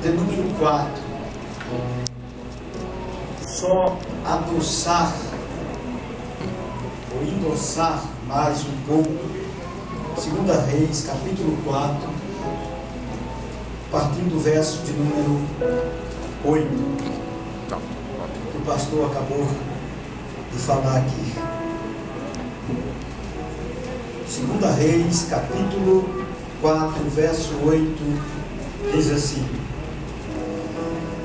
de número 4. Só adoçar ou endossar mais um pouco. 2 Reis, capítulo 4, partindo do verso de número 8, que o pastor acabou de falar aqui. 2 Reis, capítulo 4, verso 8, diz assim: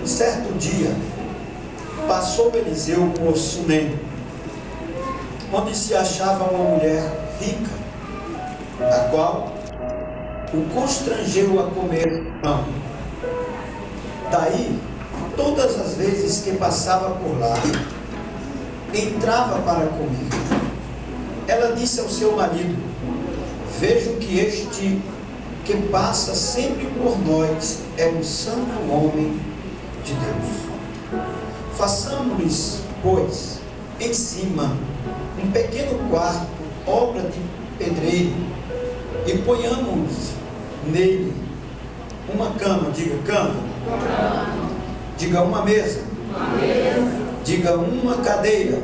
certo dia, passou Eliseu por Sunem, onde se achava uma mulher rica, a qual o constrangeu a comer pão. Daí, todas as vezes que passava por lá, entrava para comer. Ela disse ao seu marido: vejo que este que passa sempre por nós é um santo homem de Deus. Façamos-lhes, pois, em cima um pequeno quarto, obra de pedreiro, e ponhamos nele uma cama, diga cama, diga uma mesa, diga uma cadeira,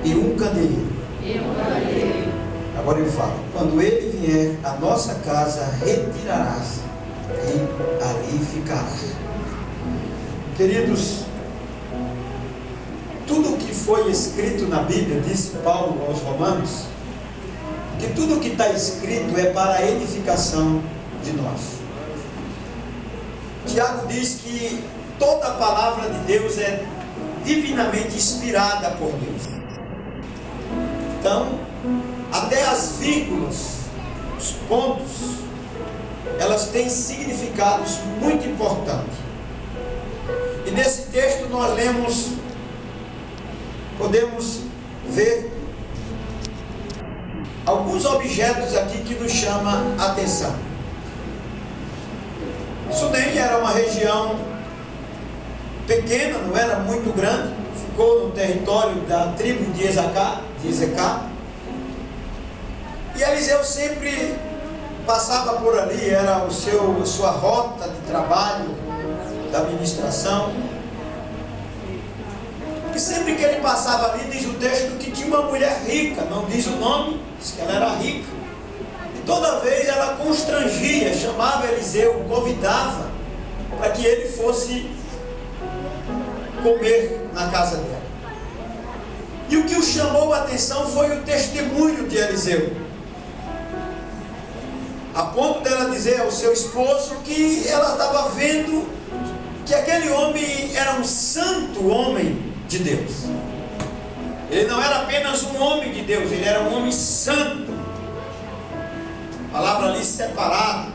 e um candeeiro. Agora eu falo: quando ele vier à nossa casa, retirará-se e ali ficará. Queridos, tudo o que foi escrito na Bíblia, disse Paulo aos Romanos, que tudo o que está escrito é para a edificação de nós. Tiago diz que toda a palavra de Deus é divinamente inspirada por Deus. Então, até as vírgulas, os pontos, elas têm significados muito importantes. E nesse texto nós podemos ver alguns objetos aqui que nos chamam a atenção. Sunem era uma região pequena, não era muito grande, ficou no território da tribo de Ezecar. E Eliseu sempre passava por ali, era a sua rota de trabalho, da administração. E sempre que ele passava ali, diz o texto que tinha uma mulher rica, não diz o nome, diz que ela era rica. E toda vez ela constrangia, chamava Eliseu, convidava para que ele fosse comer na casa dela. E o que o chamou a atenção foi o testemunho de Eliseu, a ponto dela dizer ao seu esposo que ela estava vendo que aquele homem era um santo homem de Deus. Ele não era apenas um homem de Deus, ele era um homem santo. A palavra ali, separado.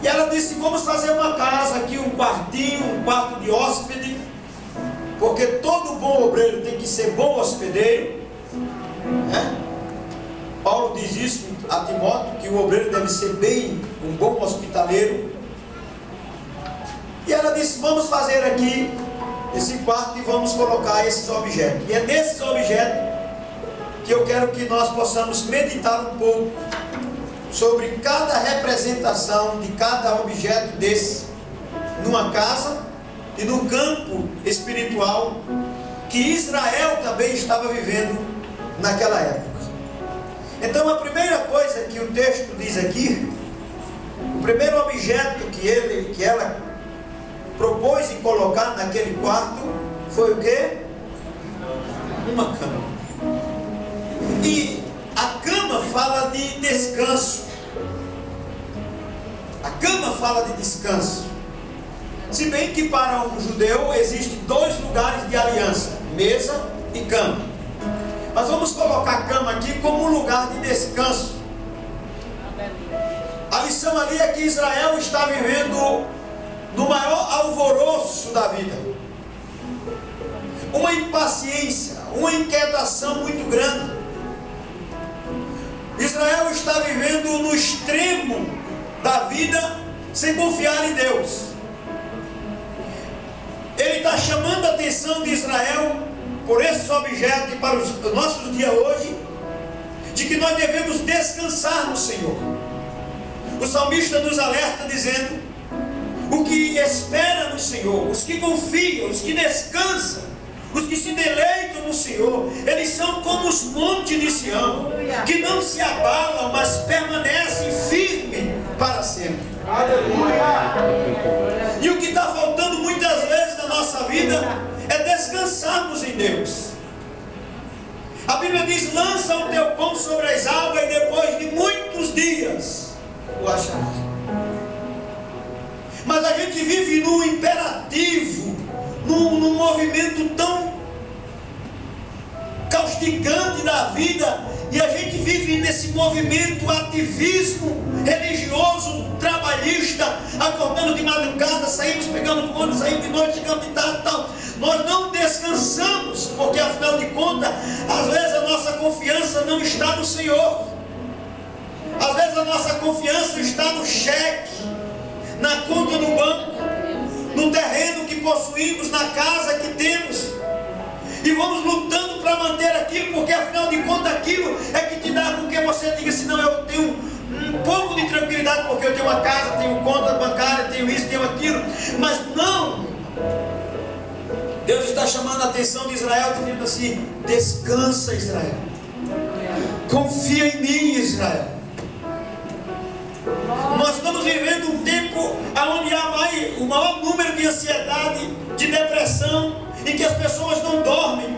E ela disse: vamos fazer uma casa aqui, um quartinho, um quarto de hóspede, porque todo bom obreiro tem que ser bom hospedeiro, né? Paulo diz isso a Timóteo, que o obreiro deve ser bem, um bom hospitaleiro. E ela disse: vamos fazer aqui esse quarto e vamos colocar esses objetos. E é nesses objetos que eu quero que nós possamos meditar um pouco sobre cada representação de cada objeto desse, numa casa e no campo espiritual que Israel também estava vivendo naquela época. Então, a primeira coisa que o texto diz aqui, o primeiro objeto que ela propôs em colocar naquele quarto foi o quê? Uma cama. E a cama fala de descanso. A cama fala de descanso. Se bem que para um judeu existem 2 lugares de aliança: mesa e cama. Mas vamos colocar a cama aqui como um lugar de descanso. A lição ali é que Israel está vivendo no maior alvoroço da vida, uma impaciência, uma inquietação muito grande. Israel está vivendo no extremo da vida, sem confiar em Deus. Ele está chamando a atenção de Israel por esses objetos e para os nossos dias hoje, de que nós devemos descansar no Senhor. O salmista nos alerta dizendo: o que espera no Senhor, os que confiam, os que descansam, os que se deleitam no Senhor, eles são como os montes de Sião, que não se abalam, mas permanecem firmes para sempre. Aleluia! E o que está faltando muitas vezes na nossa vida é descansarmos em Deus. A Bíblia diz: lança o teu pão sobre as águas e depois de muitos dias o acharás. Mas a gente vive num imperativo, num movimento tão causticante da vida, e a gente vive nesse movimento ativismo religioso, trabalhista, acordando de madrugada, saímos pegando ônibus, saímos de noite, chegamos de tarde e tal. Nós não descansamos, porque afinal de contas, às vezes a nossa confiança não está no Senhor. Às vezes a nossa confiança está no cheque, na conta do banco, no terreno que possuímos, na casa que temos, e vamos lutando para manter aquilo, porque afinal de contas aquilo é que te dá com que você diga assim: não, eu tenho um pouco de tranquilidade, porque eu tenho uma casa, tenho conta bancária, tenho isso, tenho aquilo. Mas não, Deus está chamando a atenção de Israel, dizendo assim: descansa, Israel, confia em mim, Israel. Nós estamos vivendo um tempo onde há o maior número de ansiedade, de depressão, em que as pessoas não dormem.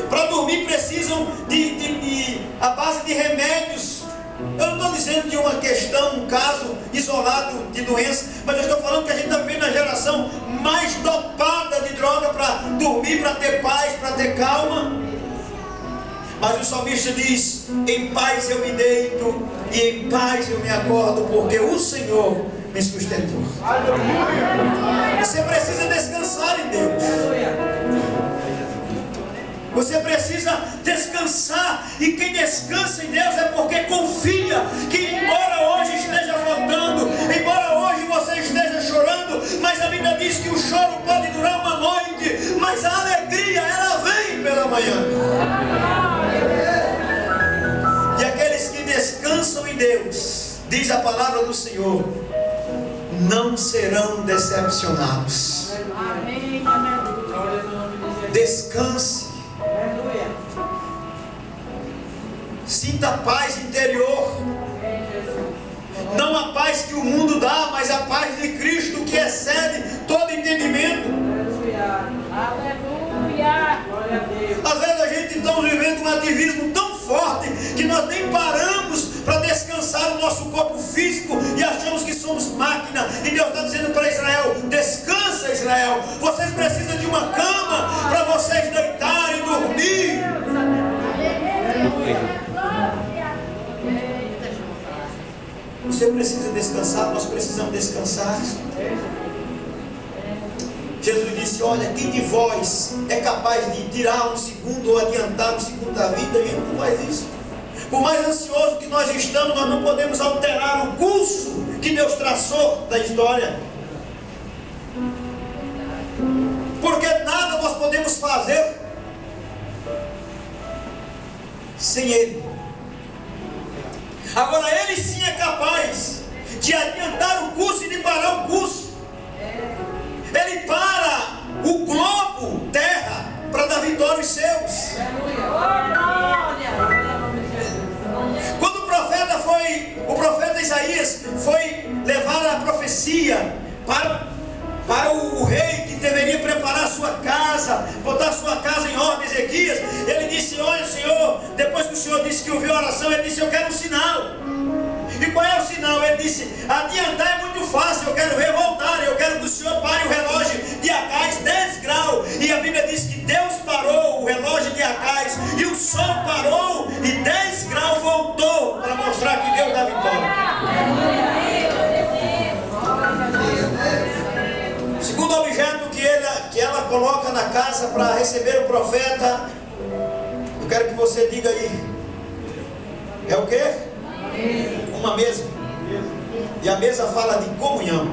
Para dormir precisam a base de remédios. Eu não estou dizendo de uma questão, um caso isolado de doença, mas eu estou falando que a gente está vivendo a geração mais dopada de droga para dormir, para ter paz, para ter calma. Mas o salmista diz: em paz eu me deito e em paz eu me acordo, porque o Senhor me sustentou. Você precisa descansar em Deus. Você precisa descansar, e quem descansa em Deus é porque confia que, embora hoje esteja faltando, embora hoje você esteja chorando, mas a Bíblia diz que o choro pode durar uma noite, mas a alegria, ela vem pela manhã. E aqueles que descansam em Deus, diz a palavra do Senhor, não serão decepcionados. Descanse. Sinta paz interior. Não a paz que o mundo dá, mas a paz de Cristo, que excede todo entendimento. Aleluia. Às vezes a gente está vivendo um ativismo tão forte que nós nem paramos para descansar o nosso corpo físico e achamos que somos máquina. E Deus está dizendo para Israel: descansa, Israel. Vocês precisam de uma cama para vocês deitarem e dormir. Você precisa descansar, nós precisamos descansar. Jesus disse: olha, quem de vós é capaz de tirar um segundo ou adiantar um segundo da vida? A gente não faz isso. Por mais ansioso que nós estamos, nós não podemos alterar o curso que Deus traçou da história, porque nada nós podemos fazer sem Ele. Agora Ele sim é capaz de adiantar o curso e de parar o curso. Ele para o globo terra para dar vitória aos seus. Quando o profeta Isaías foi levar a profecia para o rei que deveria preparar a sua casa, botar a sua casa em ordem, Ezequias, ele disse: olha, Senhor, depois que o Senhor disse que ouviu a oração, ele disse: eu quero um sinal. E qual é o sinal? Ele disse: adiantar é muito fácil, eu quero ver voltar, eu quero que o Senhor pare o relógio de Acais 10 graus. E a Bíblia diz que Deus parou o relógio de Acais, e o sol parou, e 10 graus voltou, para mostrar que Deus dá vitória. Segundo objeto que ela coloca na casa para receber o profeta, eu quero que você diga aí, é o quê? Uma mesa. E a mesa fala de comunhão.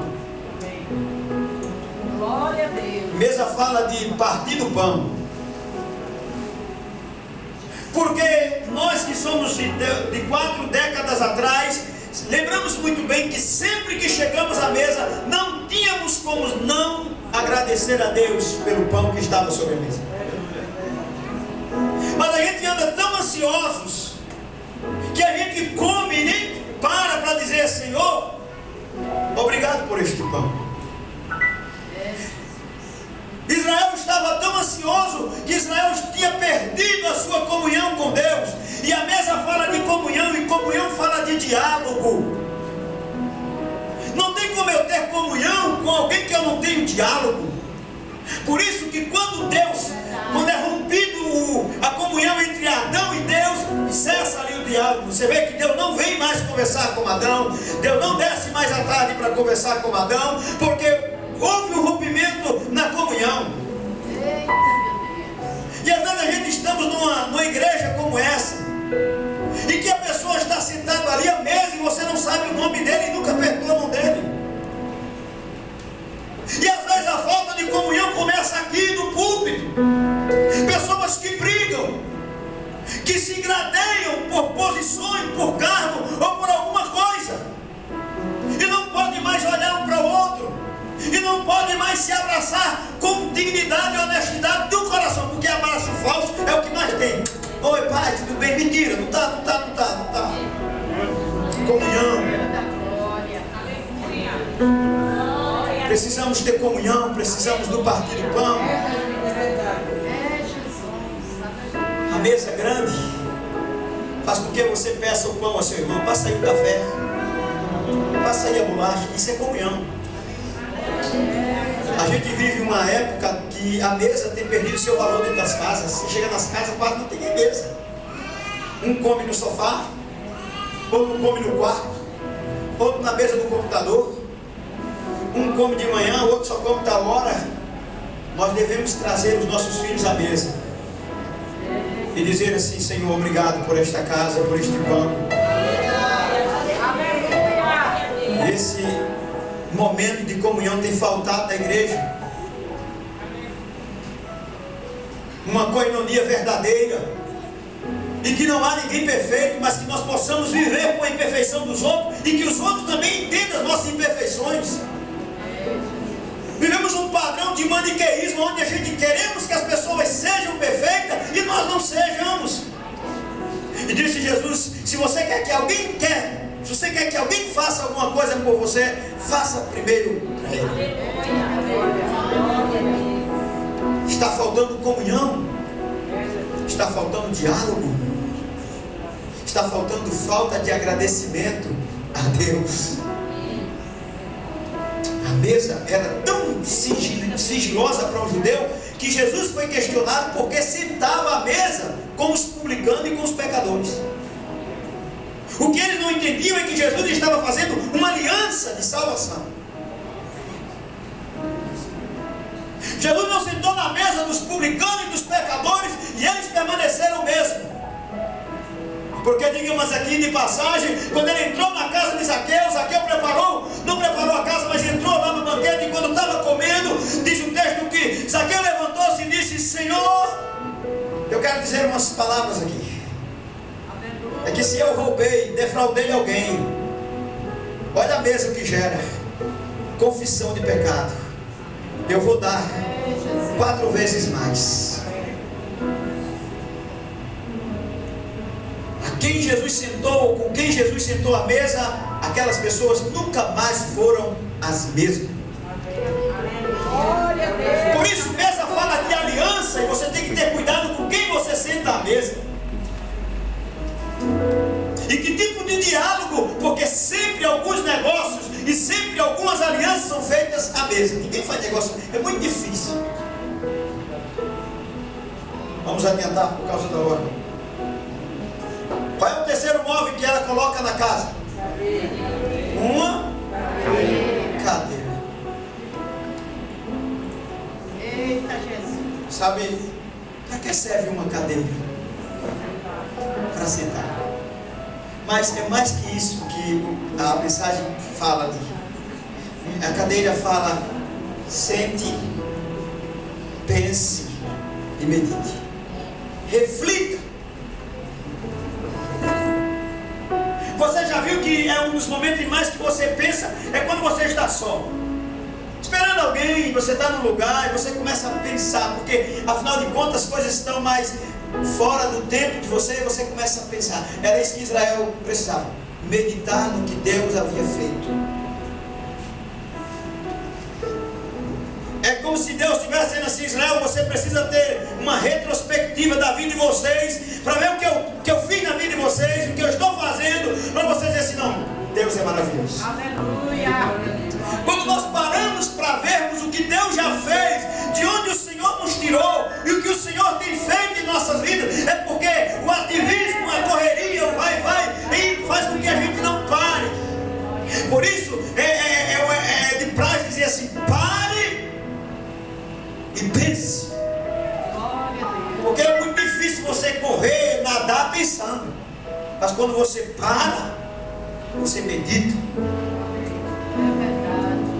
Glória a Deus. Mesa fala de partir do pão. Porque nós que somos de 4 décadas atrás, nós lembramos muito bem que sempre que chegamos à mesa, não tínhamos como não agradecer a Deus pelo pão que estava sobre a mesa. Mas a gente anda tão ansiosos que a gente come e nem para dizer: Senhor, obrigado por este pão. Israel estava tão ansioso que Israel tinha perdido a sua comunhão com Deus. E a mesa fala de comunhão, e comunhão fala de diálogo. Não tem como eu ter comunhão com alguém que eu não tenho diálogo. Por isso que quando é rompido a comunhão entre Adão e Deus, cessa ali o diálogo. Você vê que Deus não vem mais conversar com Adão, Deus não desce mais à tarde para conversar com Adão, porque houve um rompimento na comunhão. E às vezes a gente estamos numa igreja como essa, e que a pessoa está sentada ali à mesa e você não sabe o nome dele e nunca apertou a mão dele. E às vezes a falta de comunhão começa aqui no púlpito. Pessoas que brigam, que se gradeiam por posições, por cargo ou por alguma coisa, e não podem mais olhar um para o outro, e não podem mais se abraçar com dignidade e honestidade do coração, porque abraço falso é o que mais tem. Oi pai, tudo bem? Mentira, não está. Comunhão. Precisamos ter comunhão, precisamos do partir do pão. A mesa grande faz com que você peça o pão ao seu irmão, passa aí o café, passa aí a bolacha, isso é comunhão. A gente vive uma época que a mesa tem perdido seu valor dentro das casas. Você chega nas casas, quase não tem nem mesa. Um come no sofá, outro come no quarto, outro na mesa do computador. Um come de manhã, o outro só come tal hora. Nós devemos trazer os nossos filhos à mesa e dizer assim: Senhor, obrigado por esta casa, por este pão. Esse momento de comunhão tem faltado na igreja. Uma coinonia verdadeira, e que não há ninguém perfeito, mas que nós possamos viver com a imperfeição dos outros, e que os outros também entendam as nossas imperfeições. Vivemos um padrão de maniqueísmo, onde a gente queremos que as pessoas sejam perfeitas e nós não sejamos. E disse Jesus: se você quer que alguém se você quer que alguém faça alguma coisa por você, faça primeiro para ele. Está faltando comunhão, está faltando diálogo, está faltando falta de agradecimento a Deus. A mesa era tão sigilosa para um judeu que Jesus foi questionado porque sentava à mesa com os publicanos e com os pecadores. O que eles não entendiam é que Jesus estava fazendo uma aliança de salvação. Jesus não sentou na mesa dos publicanos e dos pecadores e eles permaneceram mesmo. Porque, digamos aqui de passagem, quando ele entrou na casa de Zaqueu não preparou a casa, mas entrou lá no banquete, e quando estava comendo, diz o texto que Zaqueu levantou-se e disse: Senhor, eu quero dizer umas palavras aqui. É que se eu roubei, defraudei alguém, olha a mesa que gera confissão de pecado, eu vou dar 4 vezes mais. Quem Jesus sentou, com quem Jesus sentou à mesa, aquelas pessoas nunca mais foram as mesmas. Por isso, mesa fala de aliança, e você tem que ter cuidado com quem você senta à mesa. E que tipo de diálogo, porque sempre alguns negócios e sempre algumas alianças são feitas à mesa. Ninguém faz negócio, é muito difícil. Vamos adiantar por causa da hora. Qual é o terceiro móvel que ela coloca na casa? Uma cadeira. Eita Jesus. Sabe para que serve uma cadeira? Para sentar. Mas é mais que isso que a mensagem fala ali. A cadeira fala: sente, pense e medite. Reflita. Você já viu que é um um dos momentos mais que você pensa é quando você está só, esperando alguém. Você está num lugar e você começa a pensar, porque afinal de contas as coisas estão mais fora do tempo de você, e você começa a pensar. Era isso que Israel precisava, meditar no que Deus havia feito. É como se Deus estivesse dizendo assim: Israel, você precisa ter uma retrospectiva da vida de vocês, para ver o que eu fiz na vida de vocês, o que eu estou fazendo, para vocês dizerem assim: não, Deus é maravilhoso. Aleluia. Quando nós paramos para vermos o que Deus já fez, de onde o Senhor nos tirou, e o que o Senhor tem feito em nossas vidas, é porque o ativismo, a correria, o vai, faz com que a gente não pare. Por isso, é de praxe dizer assim: pare e pense. Porque é muito difícil você correr, nadar pensando. Mas quando você para, você medita.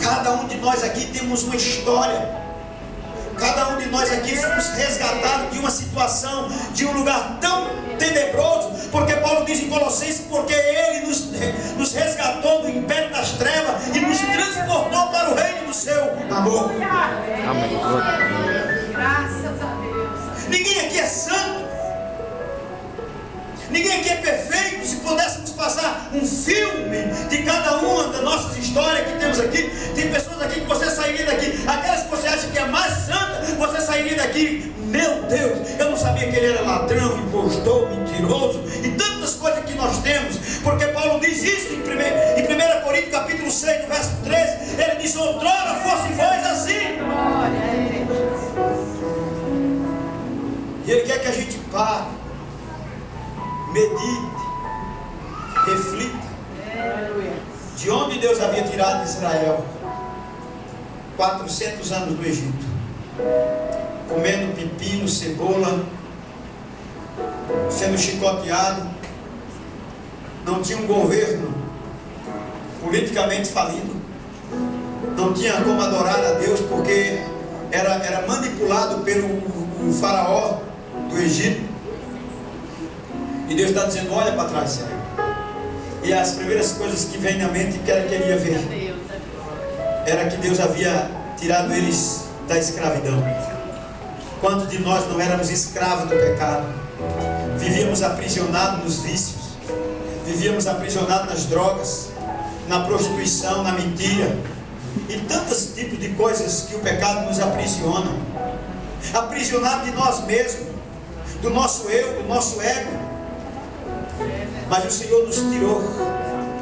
Cada um de nós aqui temos uma história. Cada um de nós aqui fomos resgatados de uma situação, de um lugar tão tenebroso. Porque Paulo diz em Colossenses: porque Ele nos resgatou do império das trevas e nos transportou para o reino do seu amor. Amém. Graças a Deus. Ninguém aqui é santo, ninguém aqui é perfeito. Se pudéssemos passar um filme de cada uma das nossas histórias que temos aqui, tem pessoas aqui que você sairia daqui, aquelas que você acha que é mais santa, você sairia daqui: meu Deus, eu não sabia que ele era ladrão, impostor, mentiroso e tantas coisas que nós temos. Porque Paulo diz isso em 1 Coríntios capítulo 6, no verso 13. Ele diz: outrora fosse vós assim. E Ele quer que a gente pare, medite, reflita. De onde Deus havia tirado Israel 400 anos do Egito, comendo pepino, cebola, sendo chicoteado, não tinha um governo politicamente falido, não tinha como adorar a Deus, porque era manipulado pelo faraó do Egito. E Deus está dizendo: olha para trás, Senhor. E as primeiras coisas que vêm na mente que ela queria ver era que Deus havia tirado eles da escravidão. Quantos de nós não éramos escravos do pecado? Vivíamos aprisionados nos vícios, vivíamos aprisionados nas drogas, na prostituição, na mentira e tantos tipos de coisas que o pecado nos aprisiona. Aprisionado de nós mesmos, do nosso eu, do nosso ego. Mas o Senhor nos tirou,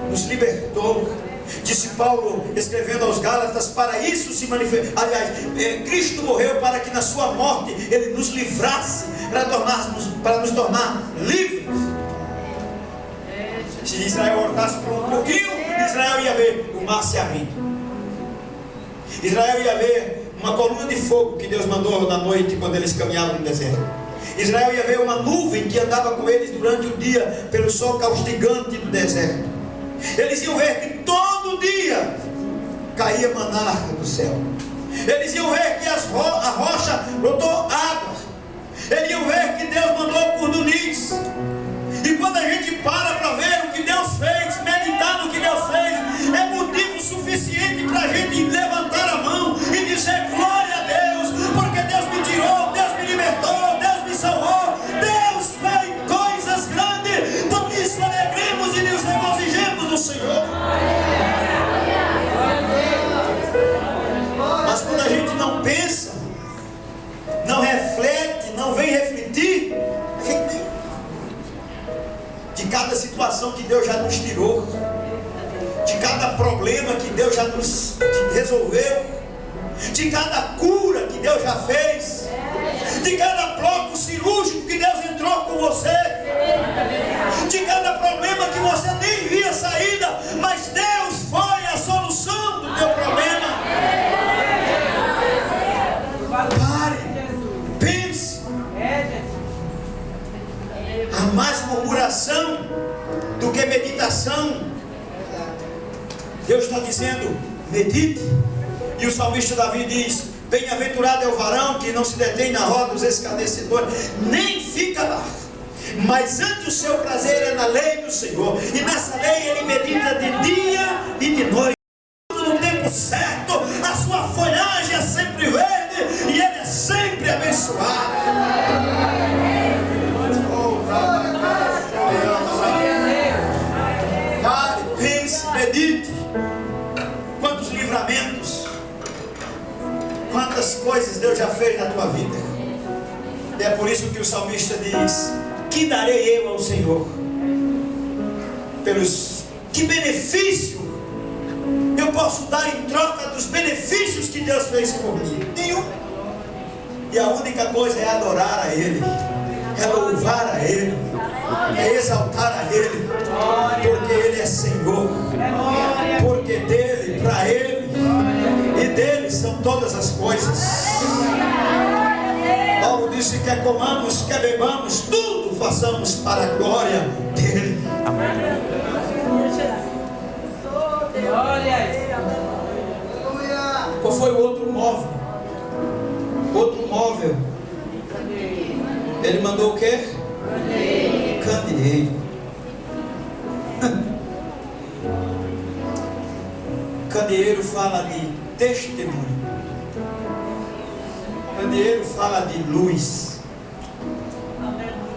nos libertou. Disse Paulo, escrevendo aos Gálatas: para isso se manifestou. Aliás, Cristo morreu para que na sua morte Ele nos livrasse, para nos tornar livres. Se Israel orasse por um pouquinho, Israel ia ver o mar se abrindo. Israel ia ver uma coluna de fogo que Deus mandou na noite quando eles caminhavam no deserto. Israel ia ver uma nuvem que andava com eles durante o dia pelo sol caustigante do deserto. Eles iam ver que todo dia caía maná do céu. Eles iam ver que a rocha brotou água. Eles iam ver que Deus mandou cordunis. E quando a gente para ver o que Deus fez, meditar no que Deus fez, é motivo suficiente para a gente levantar a mão e dizer: glória a Deus, porque Deus me tirou, Deus me libertou, Deus me salvou, Deus fez coisas grandes. Por isso alegremos e nos regozijemos no Senhor. Mas quando a gente não pensa, não reflete, não vem refletir, a gente nem de cada situação que Deus já nos tirou, de cada problema que Deus já nos resolveu, de cada cura que Deus já fez, de cada bloco cirúrgico que Deus entrou com você, de cada problema que você nem via saída, mas Deus foi a solução do teu problema. Pare, pense. Há mais murmuração do que meditação. Deus está dizendo: medite. E o salmista Davi diz: bem-aventurado é o varão que não se detém na roda dos escarnecedores, nem fica lá. Mas antes o seu prazer é na lei do Senhor, e nessa lei ele medita de dia e de noite. No tempo certo, a sua folhagem é sempre verde e ele é sempre abençoado. Pare, pense, medite. Quantos livramentos, quantas coisas Deus já fez na tua vida. E é por isso que o salmista diz: que darei eu ao Senhor? Que benefício eu posso dar em troca dos benefícios que Deus fez por mim? Nenhum. E a única coisa é adorar a Ele, é louvar a Ele, é exaltar a Ele, porque Ele é Senhor, porque dele, para Ele e dele são todas as coisas. Paulo disse: quer comamos, quer bebamos, tudo façamos para a glória dele. Amém. Qual foi o outro móvel? Outro móvel. Ele mandou o quê? Candeeiro. Candeeiro fala de testemunho. Candeeiro fala de luz.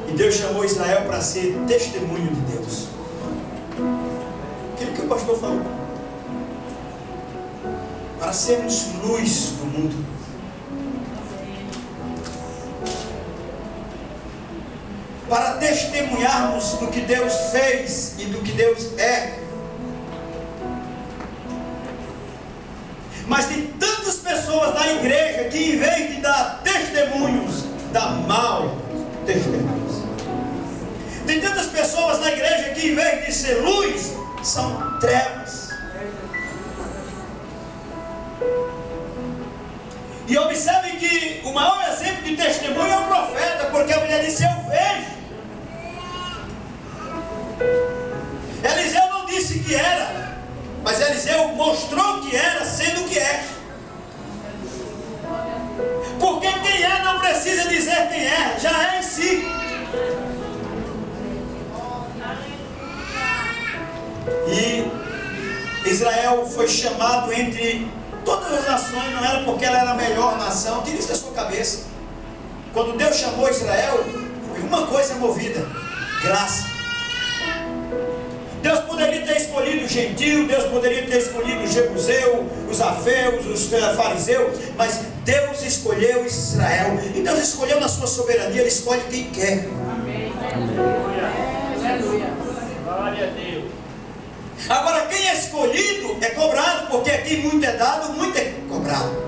E Deus chamou Israel para ser testemunho de Deus. Aquilo que o pastor falou. Para sermos luz do mundo. Para testemunharmos do que Deus fez e do que Deus é. Mas tem tantas pessoas na igreja que, em vez de dar testemunhos, dá mal testemunhos. Tem tantas pessoas na igreja que, em vez de ser luz, são trevas. E observe que o maior exemplo de testemunho é o profeta, porque a mulher disse: eu vejo. Eliseu não disse que era, mas Eliseu mostrou que era, sendo que é. Porque quem é não precisa dizer quem é, já é em si. E Israel foi chamado entre todas as nações, não era porque ela era a melhor nação. Tira isso da sua cabeça. Quando Deus chamou Israel, foi uma coisa movida: graça. Deus poderia ter escolhido o gentio, Deus poderia ter escolhido o jebuseu, os afeus, os fariseus, mas Deus escolheu Israel. E Deus escolheu na sua soberania, Ele escolhe quem quer. Amém. Aleluia. Glória a Deus. Agora, quem é escolhido é cobrado, porque aqui muito é dado, muito é cobrado.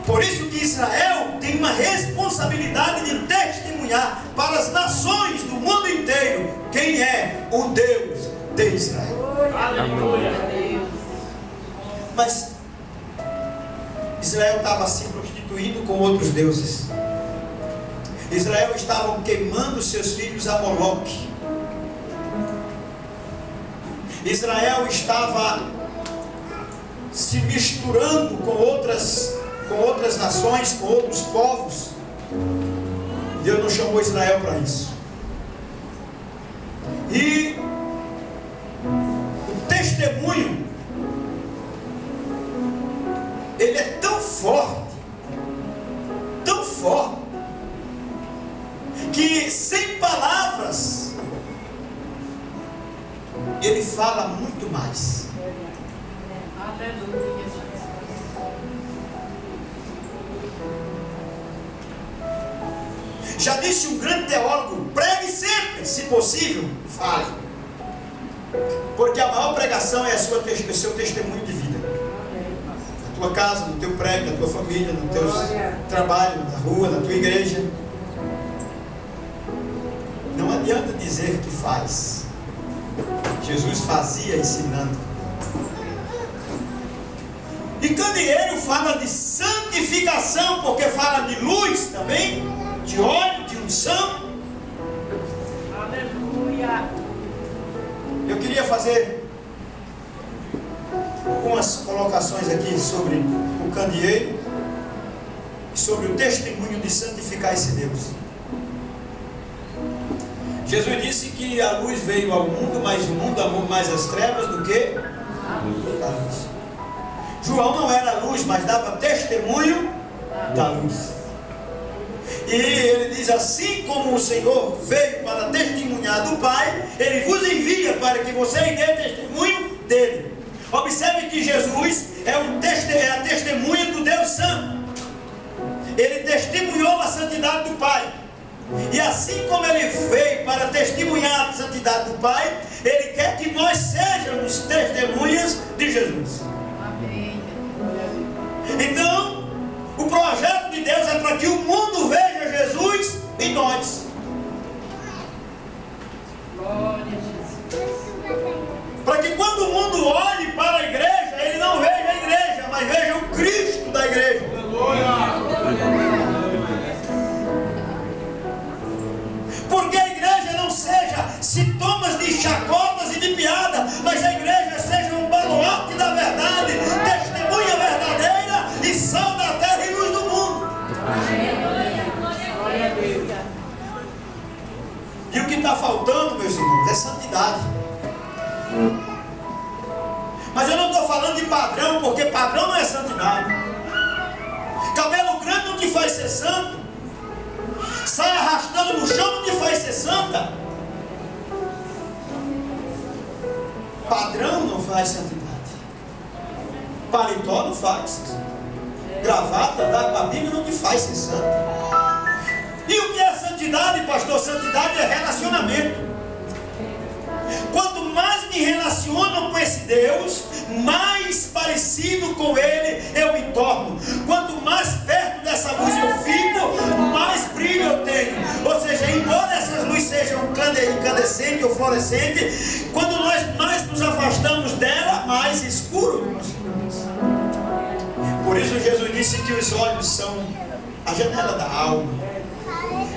Por isso que Israel tem uma responsabilidade de testemunhar para as nações do mundo inteiro quem é o Deus de Israel. Aleluia. Mas Israel estava se prostituindo com outros deuses. Israel estava queimando seus filhos a Moloque. Israel estava se misturando com outras nações, com outros povos. Deus não chamou Israel para isso. E o testemunho, ele é tão forte, que sem palavras ele fala muito mais. Aleluia. Já disse um grande teólogo: pregue sempre, se possível, fale. Porque a maior pregação é o seu testemunho de vida. Na tua casa, no teu prédio, na tua família, no teu trabalho, na rua, na tua igreja. Não adianta dizer que faz. Jesus fazia ensinando. E candeeiro fala de santificação, porque fala de luz também, de óleo, de unção. Aleluia. Eu queria fazer algumas colocações aqui sobre o candeeiro e sobre o testemunho de santificar esse Deus. Jesus disse que a luz veio ao mundo, mas o mundo amou mais as trevas do que a luz. João não era luz, mas dava testemunho da luz. E ele diz: assim como o Senhor veio para testemunhar do Pai, Ele vos envia para que vocês dêem testemunho dele. Observe que Jesus é a testemunha do Deus Santo. Ele testemunhou a santidade do Pai. E assim como Ele veio para testemunhar a santidade do Pai, Ele quer que nós sejamos testemunhas de Jesus. Amém. Então, o projeto de Deus é para que o mundo veja Jesus em nós. Glória a Jesus. Para que quando o mundo olhe para a igreja, ele não veja a igreja, mas veja o Cristo da igreja. Porque a igreja não seja sintomas de chacotas e de piada, mas a igreja seja um baluarte da verdade, testemunha verdadeira e sal da terra e luz do mundo. E o que está faltando, meus irmãos, é santidade. Mas eu não estou falando de padrão, porque padrão não é santidade. Cabelo grande não te faz ser santo. Sai arrastando no chão não te faz ser santa. Padrão não faz santidade. Paletó não faz. Gravata, andar com a Bíblia não te faz ser santo. E o que é santidade, pastor? Santidade é relacionamento. Quanto mais me relaciono com esse Deus, mais parecido com Ele eu me torno. Quanto mais perto dessa luz eu fico, mais brilho eu tenho. Ou seja, embora essas luzes sejam incandescentes ou fluorescentes, quando nós mais nos afastamos dela, mais escuro nós ficamos. Por isso Jesus disse que os olhos são a janela da alma.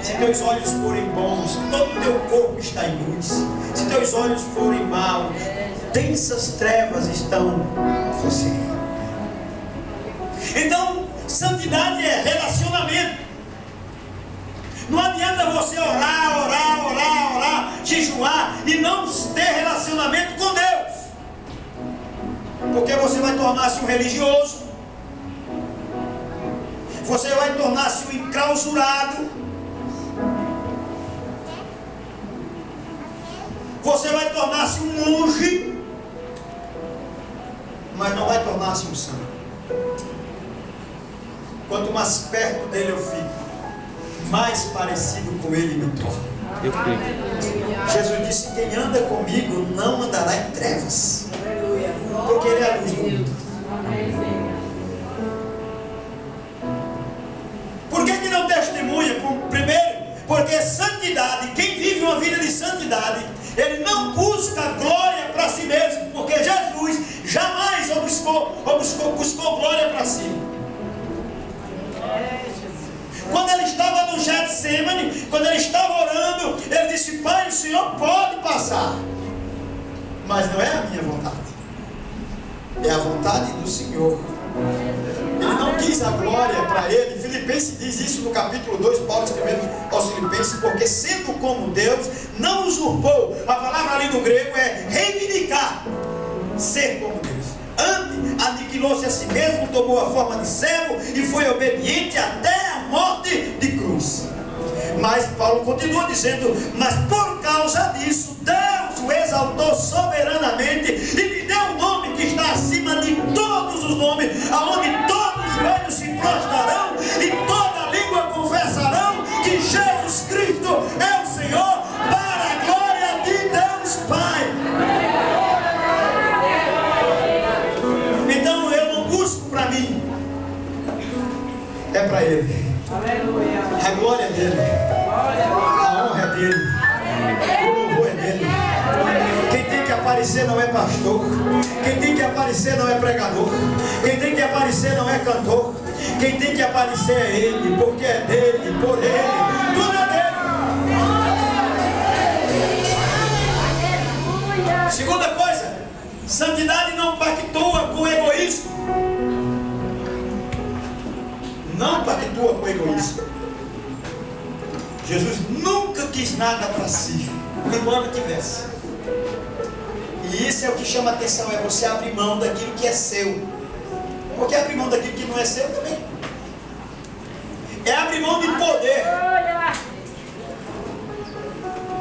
Se teus olhos forem bons, todo o teu corpo está em luz. Se teus olhos forem maus, densas trevas estão em você. Então, santidade é relacionamento. Não adianta você orar, jejuar e não ter relacionamento com Deus. Porque você vai tornar-se um religioso. Você vai tornar-se um enclausurado. Você vai tornar-se um monge, mas não vai tornar-se um santo. Quanto mais perto dele eu fico, mais parecido com ele me torno. Eu creio. Jesus disse: quem anda comigo não andará em trevas, porque ele é a luz do mundo. Por que não testemunha? Primeiro, porque santidade, quem vive uma vida de santidade, ele não busca glória para si mesmo, porque Jesus jamais buscou glória para si. Quando ele estava no Getsemane, quando ele estava orando, ele disse: Pai, o Senhor pode passar, mas não é a minha vontade, é a vontade do Senhor. Ele não quis a glória para ele. Filipenses diz isso no capítulo 2, Paulo escrevendo aos Filipenses: porque sendo como Deus, não usurpou. A palavra ali no grego é reivindicar, ser como Deus. Antes, aniquilou-se a si mesmo, tomou a forma de servo e foi obediente até a morte de cruz. Mas Paulo continua dizendo: mas por causa disso, Deus o exaltou soberanamente e lhe deu um nome que está acima de todos os nomes, aonde todos os joelhos se prostrarão e toda língua confessarão que Jesus Cristo é o Senhor, para a glória de Deus Pai. Então eu não busco para mim, é para Ele. A glória é dele, a honra é dele, o louvor é dele. Quem tem que aparecer não é pastor, quem tem que aparecer não é pregador, quem tem que aparecer não é cantor, quem tem que aparecer é Ele, porque é dele, por Ele, tudo é dele. Segunda coisa, santidade não pactua com egoísmo. Não pactua com egoísmo. Jesus nunca quis nada para si. embora tivesse. E isso é o que chama a atenção, é você abrir mão daquilo que é seu. Porque abrir mão daquilo que não é seu também é abrir mão de poder.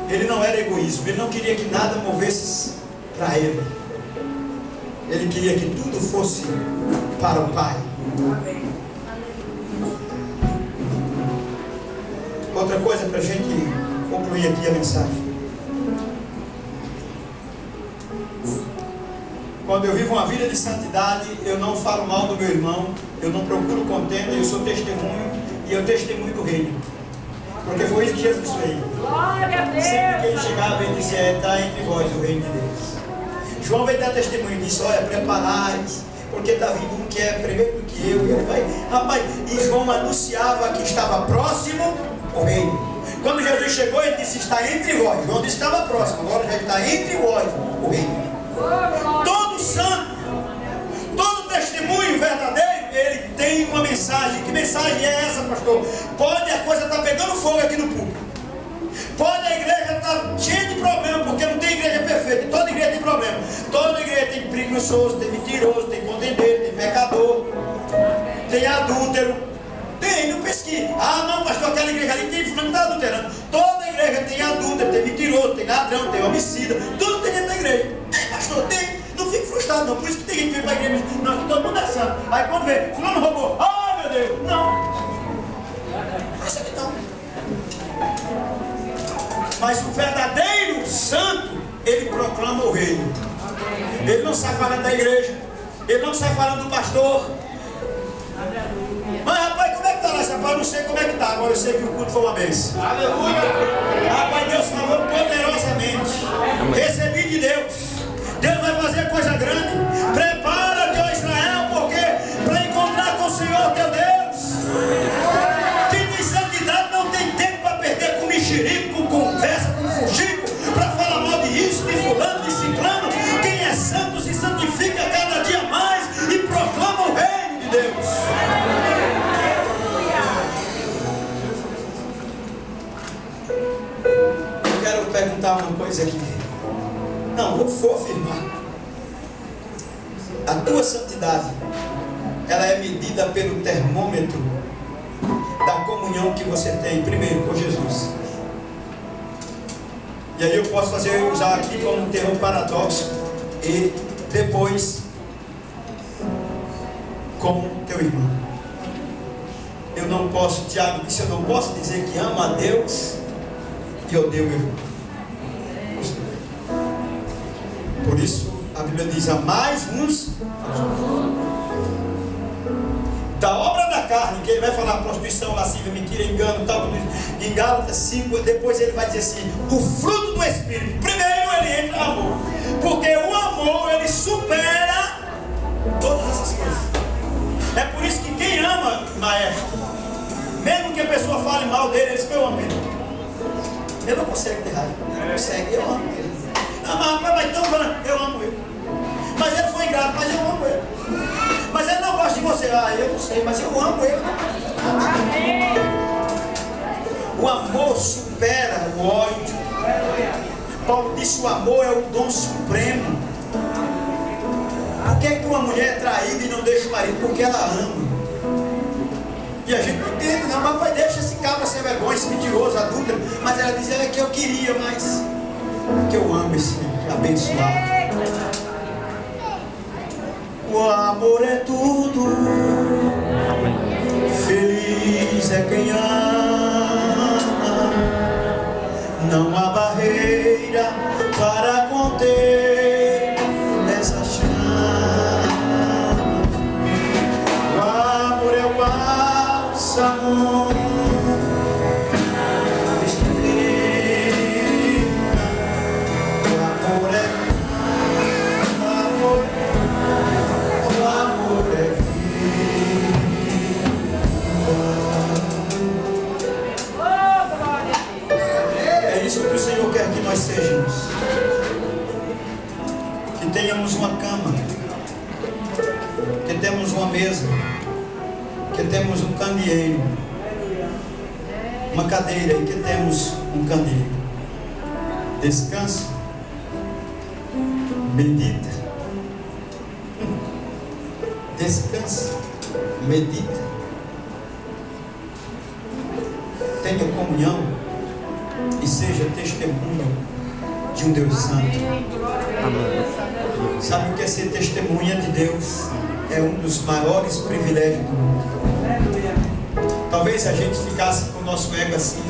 Ele não era egoísmo, ele não queria que nada movesse para ele. Ele queria que tudo fosse para o Pai. Outra coisa para a gente concluir aqui a mensagem. Quando eu vivo uma vida de santidade, eu não falo mal do meu irmão, eu não procuro contenda, eu sou testemunho e eu testemunho do reino. Porque foi isso que Jesus fez. Glória a Deus. Sempre que ele chegava, ele dizia: está entre vós o reino de Deus. João veio dar testemunho disso: olha, preparais, porque está vindo um que é primeiro do que eu. E ele vai, rapaz, e João anunciava que estava próximo o reino. Quando Jesus chegou, ele disse: está entre vós. João disse que estava próximo, agora já está entre vós o reino. Todo santo, todo testemunho verdadeiro, ele tem uma mensagem. Que mensagem é essa, pastor? Pode a coisa estar pegando fogo aqui no público, pode a igreja estar cheia de problemas, porque não tem igreja perfeita, toda igreja tem problema. Toda igreja tem preguiçoso, tem mentiroso, tem contendeiro, tem pecador, tem adúltero. Tem, não pesquise. Ah, não, pastor, aquela igreja ali tem fulano que está adulterando. Toda igreja tem adúltero, tem mentiroso, tem ladrão, tem homicida. Tudo tem dentro da igreja. Pastor, tem. Não fique frustrado, não. Por isso que tem gente que vem para a igreja e diz: não, que todo mundo é santo. Aí quando vê, fulano roubou. Ai, meu Deus. Não. Isso aqui não. Mas o verdadeiro santo, ele proclama o reino. Ele não sai falando da igreja. Ele não sai falando do pastor. Mas rapaz, como é que está lá? Rapaz, eu não sei como é que está. Agora eu sei que o culto foi uma bênção. Aleluia! Rapaz, Deus falou poderosamente. Recebi de Deus. Deus vai fazer coisa grande. Prepara-te, ó Israel, porque para encontrar com o Senhor teu Deus. Quem tem santidade não tem tempo para perder com mexerico, com conversa, com fuxico, para falar mal de isso, de fulano, de ciclano. Quem é santo se santifica cada dia mais e proclama o reino de Deus. Eu quero perguntar uma coisa aqui. Não, vou afirmar. A tua santidade, ela é medida pelo termômetro da comunhão que você tem, primeiro, com Jesus. E aí eu posso usar aqui como um termo paradoxo, e depois com teu irmão. Eu não posso, Tiago disse, eu não posso dizer que amo a Deus e odeio o meu irmão. Por isso a Bíblia diz: amais uns aos outros. Da obra da carne, que ele vai falar prostituição, lascívia, mentira, engano, tal, tudo isso. Em Gálatas 5, depois ele vai dizer assim: o fruto do Espírito. Primeiro ele entra no amor, porque o amor ele supera todas essas coisas. É por isso que quem ama, maestro, mesmo que a pessoa fale mal dele, ele diz: eu amo ele. Ele não consegue ter raiva, ele não consegue, eu amo ele. Ah, mas rapaz, mas então eu amo ele. Mas ele foi ingrato, mas eu amo ele. Mas ele não gosta de você. Ah, eu não sei, mas eu amo ele. O amor supera o ódio. Paulo disse: o amor é o dom supremo. Por que é que uma mulher é traída e não deixa o marido? Porque ela ama. E a gente não entende, não, mas deixa esse cabra sem vergonha, esse mentiroso, adúltero. Mas ela diz: é que eu queria, mas que eu amo esse abençoado. O amor é tudo. Feliz é quem ama. Não há barreira para conter essa chama. O amor é o bálsamo. Que o Senhor quer que nós sejamos, que tenhamos uma cama, que temos uma mesa, que temos um candeeiro, uma cadeira e que temos um candeeiro. Descansa. Medita. Descansa. Medita. Tenha comunhão e seja testemunho de um Deus santo. Sabe o que é ser testemunha de Deus? É um dos maiores privilégios do mundo. Talvez a gente ficasse com o nosso ego assim.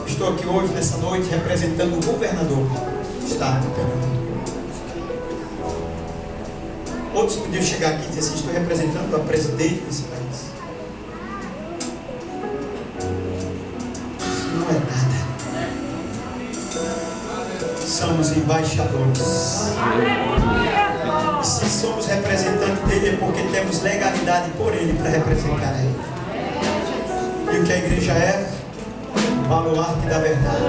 Estou aqui hoje, nessa noite, representando o governador do estado de Pernambuco. Outros podiam chegar aqui e dizer assim: estou representando a presidente desse país. Isso não é nada. Somos embaixadores. E se somos representantes dele, é porque temos legalidade por ele para representar ele. E o que a igreja é? Baluarte da verdade,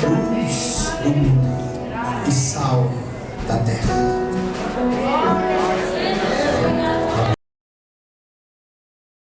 luz do mundo e sal da terra.